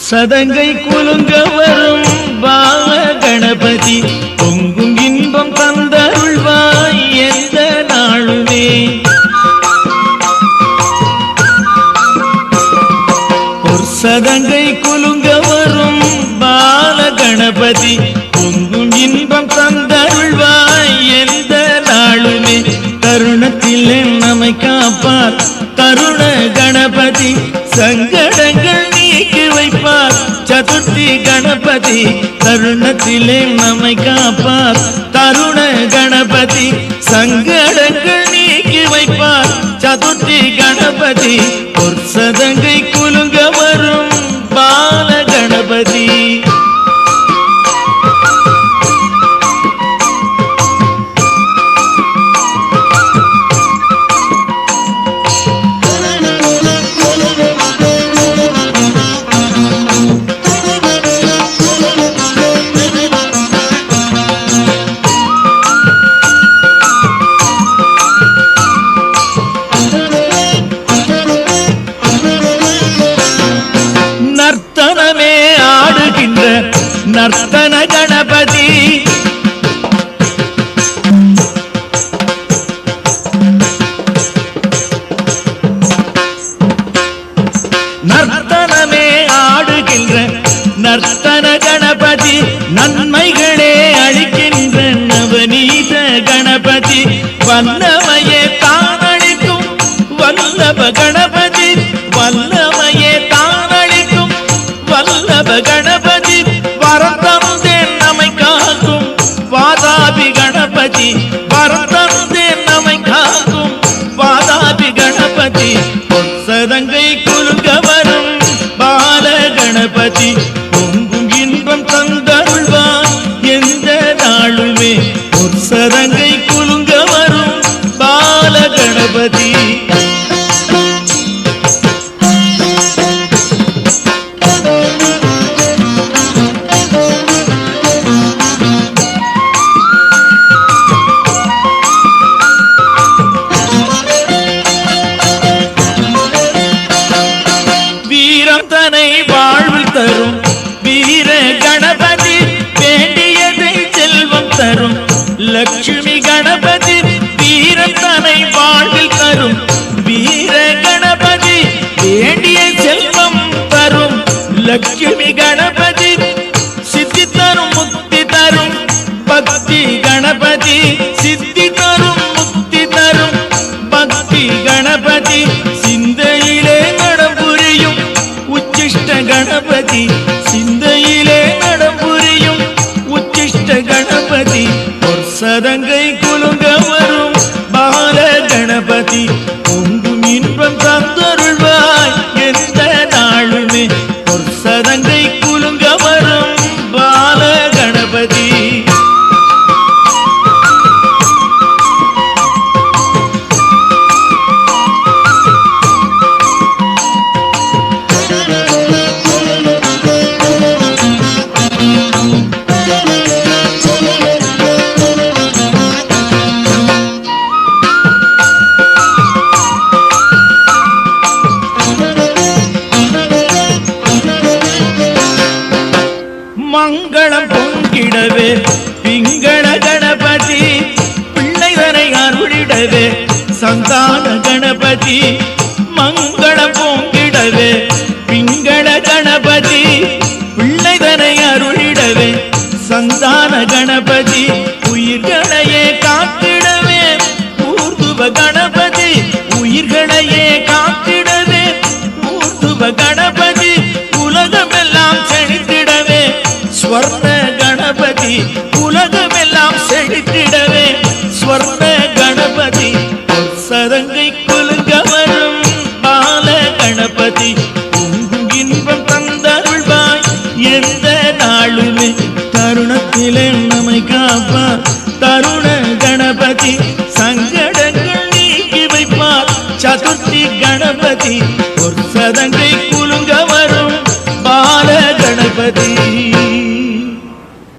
சதங்கை குலுங்க வரும் பால கணபதி பொங்கும் இன்பம் தந்தருள்வாய் எந்த நாளுமே. ஒரு சதங்கை குலுங்க வரும் பால கணபதி பொங்கும் இன்பம் தந்தருள்வாய் எந்த நாளுமே. தருணத்தில் நம்மை காப்பார் தருண கணபதி சங்கடங்கள் நீக்கி வைப்பார் சதுர்த்தி கணபதி. தருணத்திலே நம்மை காப்பார் தருண கணபதி சங்கடங்கள் நீக்கி வைப்பார் சதுர்த்தி கணபதி. ஒரு சதங்கை குலுங்க வரும் பால கணபதி. நர்த்தன கணபதி நர்த்தனமே ஆடுகின்ற நர்த்தன கணபதி நன்மைகளே அளிக்கின்ற நவநீத கணபதி. வல்லமையே தானளிக்கும் வல்லப கணபதி வல்லமையே தானளிக்கும் வல்லப கணபதி. வரத்தந்தேன் நம்மை காக்கும் வாதாபி கணபதி வரத்தந்தேன் நம்மை காக்கும் வாதாபி கணபதி. சதங்கை குலுங்க வரும் பால கணபதி பொங்கும் இன்பம் தந்தருள்வாய் எந்த நாளுமே. ஒரு சதங்கை குலுங்க வரும் பால கணபதி. வாழ்வில் தரும் வீர கணபதி வேண்டியதை செல்வம் தரும் லட்சுமி கணபதி. வீரத்தனை வாழ்வில் தரும் வீர கணபதி வேண்டிய செல்வம் தரும் லட்சுமி கணபதி. சித்தி தரும் முக்தி தரும் பக்தி கணபதி சித்தி தரும் முக்தி தரும் பக்தி கணபதி. சிந்தையிலே நடம் புரியும் உச்சிஷ்ட கணபதி சிந்தையிலே நடம் புரியும் உச்சிஷ்ட கணபதி. ஒரு சதங்கை குலுங்க வரும் பால கணபதி பொங்கும் இன்பம் தந்தருள்வாய் எந்த நாளுமே. ஒரு சதங்கை குலுங்க வரும் பால கணபதி. மங்களம் பொங்கிடவே பிங்கள கணபதி பிள்ளைதனை அருளிடவே சந்தான கணபதி. மங்களம் பொங்கிடவே பிங்கள கணபதி பிள்ளைதனை அருளிடவே சந்தான கணபதி. உயிர்களையே காத்திடவே ஊர்துவ கணபதி உயிர்களையே காத்திடவே ஊர்துவ கணபதி. உலகமெல்லாம் செழித்திடவே ஸ்வர்ண கணபதி உலகமெல்லாம் செழித்திடவே ஸ்வர்ண கணபதி. சதங்கை குலுங்க வரும் பால கணபதி பொங்கும் இன்பம் தந்தருள்வாய் எந்த நாளுமே தருணத்திலே நம்மை காப்பார் தருண கணபதி சங்கடங்கள் நீக்கி வைப்பார் சதுர்த்தி கணபதி ஒரு சதங்க